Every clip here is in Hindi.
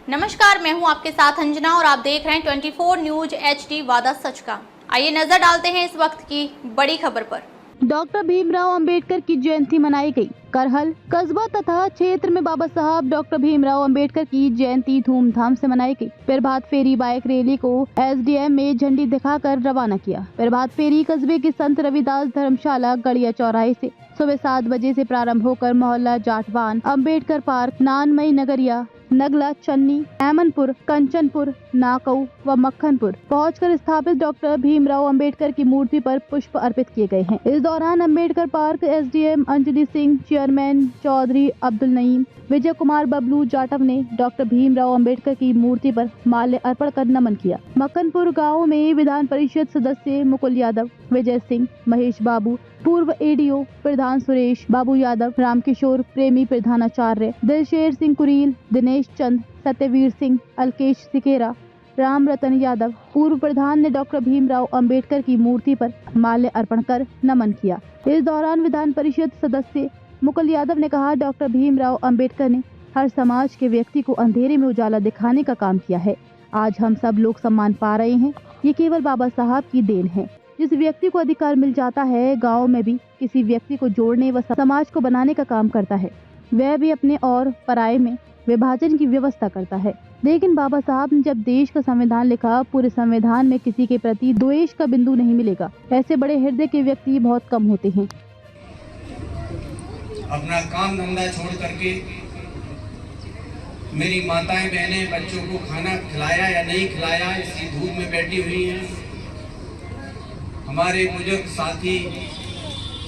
नमस्कार, मैं हूं आपके साथ अंजना और आप देख रहे हैं 24 न्यूज HD वादा सच का। आइए नजर डालते हैं इस वक्त की बड़ी खबर पर। डॉक्टर भीमराव अंबेडकर की जयंती मनाई गई। करहल कस्बा तथा क्षेत्र में बाबा साहब डॉक्टर भीमराव अंबेडकर की जयंती धूमधाम से मनाई गई। प्रभात फेरी बाइक रैली को SDM में झंडी दिखाकर रवाना किया। प्रभात फेरी कस्बे के संत रविदास धर्मशाला गड़िया चौराहे से सुबह 7 बजे से प्रारंभ होकर मोहल्ला जाटवान, अंबेडकर पार्क, नानमई नगरिया, नगला, चन्नी, अहमदपुर, कंचनपुर, नाकऊ व मक्खनपुर पहुंचकर स्थापित डॉक्टर भीमराव अंबेडकर की मूर्ति पर पुष्प अर्पित किए गए हैं। इस दौरान Ambedkar park SDM Anjali Singh, chairman Chaudhary Abdul Naeem, Vijay Kumar Babloo Jatav ने डॉक्टर भीमराव अंबेडकर की मूर्ति पर माल्य अर्पण कर नमन किया। मक्खनपुर गाँव में विधान परिषद सदस्य मुकुल यादव, विजय सिंह, महेश बाबू, पूर्व ADO प्रधान सुरेश बाबू यादव, रामकिशोर प्रेमी प्रधानाचार्य, दिलशेर सिंह कुरील, दिनेश चंद, सत्यवीर सिंह, अलकेश सिकेरा, राम रतन यादव पूर्व प्रधान ने डॉक्टर भीमराव अंबेडकर की मूर्ति पर माल्य अर्पण कर नमन किया। इस दौरान विधान परिषद सदस्य मुकुल यादव ने कहा, डॉक्टर भीमराव अंबेडकर ने हर समाज के व्यक्ति को अंधेरे में उजाला दिखाने का काम किया है। आज हम सब लोग सम्मान पा रहे हैं, ये केवल बाबा साहब की देन है। जिस व्यक्ति को अधिकार मिल जाता है, गांव में भी किसी व्यक्ति को जोड़ने व समाज को बनाने का काम करता है। वह भी अपने और पराये में विभाजन की व्यवस्था करता है। लेकिन बाबा साहब ने जब देश का संविधान लिखा, पूरे संविधान में किसी के प्रति द्वेष का बिंदु नहीं मिलेगा। ऐसे बड़े हृदय के व्यक्ति बहुत कम होते हैं। अपना काम धंधा छोड़ करके मेरी माताएं बहनें बच्चों को खाना खिलाया या नहीं खिलाया, इसी धूप में बैठी हुई हैं। हमारे बुजुर्ग साथी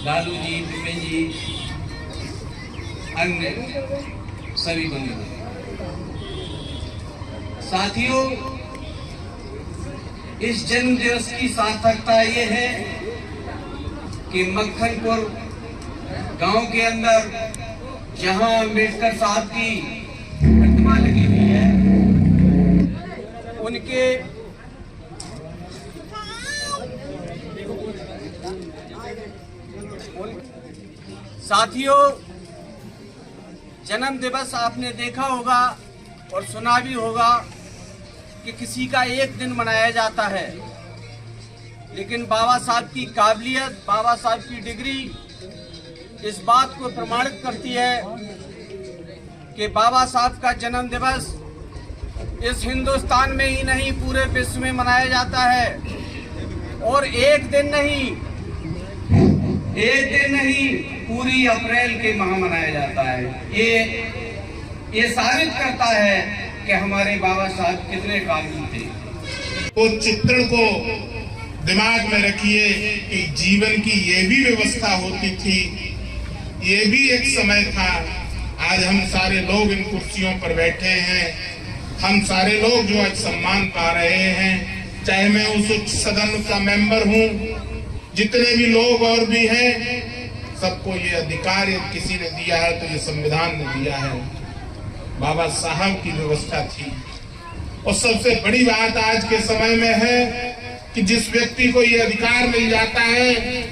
लालू जी, विपिन जी, अन्य सभी बंधु साथियों, इस जन्म दिवस की सार्थकता ये है कि मक्खनपुर गांव के अंदर जहां अंबेडकर साहब की प्रतिमा लगी हुई है, उनके साथियों, जन्म दिवस आपने देखा होगा और सुना भी होगा कि किसी का एक दिन मनाया जाता है, लेकिन बाबा साहब की काबिलियत, बाबा साहब की डिग्री इस बात को प्रमाणित करती है कि बाबा साहब का जन्म दिवस इस हिंदुस्तान में ही नहीं पूरे विश्व में मनाया जाता है। और एक दिन नहीं पूरी अप्रैल के माह मनाया जाता है। ये साबित करता है कि हमारे बाबा साहब कितने काबिल थे। उस चित्रण को दिमाग में रखिए कि जीवन की ये भी व्यवस्था होती थी, ये भी एक समय था। आज हम सारे लोग इन कुर्सियों पर बैठे हैं, हम सारे लोग जो आज सम्मान पा रहे हैं, चाहे मैं उस उच्च सदन का मेंबर हूं, जितने भी लोग और भी हैं, सबको ये अधिकार यदि किसी ने दिया है तो ये संविधान ने दिया है। बाबा साहब की व्यवस्था थी। और सबसे बड़ी बात आज के समय में है कि जिस व्यक्ति को ये अधिकार मिल जाता है,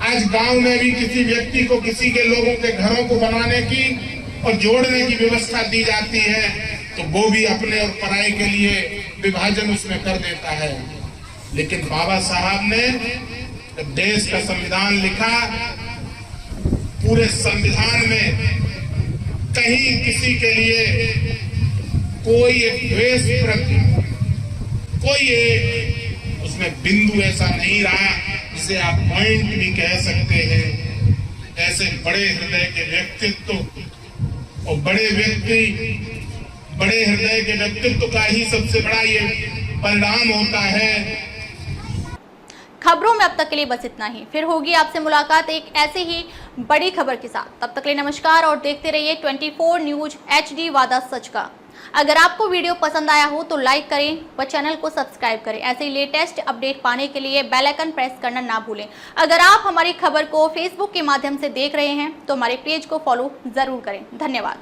आज गांव में भी किसी व्यक्ति को किसी के लोगों के घरों को बनाने की और जोड़ने की व्यवस्था दी जाती है, तो वो भी अपने और पराये के लिए विभाजन उसमें कर देता है। लेकिन बाबा साहब ने जब देश का संविधान लिखा, पूरे संविधान में कहीं किसी के लिए कोई एक द्वेष, कोई एक उसमें बिंदु ऐसा नहीं रहा जिसे आप पॉइंट भी कह सकते हैं। ऐसे बड़े हृदय के व्यक्तित्व और बड़े हृदय के व्यक्तित्व का ही सबसे बड़ा ये परिणाम होता है। खबरों में अब तक के लिए बस इतना ही। फिर होगी आपसे मुलाकात एक ऐसी ही बड़ी खबर के साथ। तब तक के लिए नमस्कार और देखते रहिए 24 न्यूज HD वादा सच का। अगर आपको वीडियो पसंद आया हो तो लाइक करें व चैनल को सब्सक्राइब करें। ऐसे ही लेटेस्ट अपडेट पाने के लिए बेल आइकन प्रेस करना ना भूलें। अगर आप हमारी खबर को फेसबुक के माध्यम से देख रहे हैं तो हमारे पेज को फॉलो जरूर करें। धन्यवाद।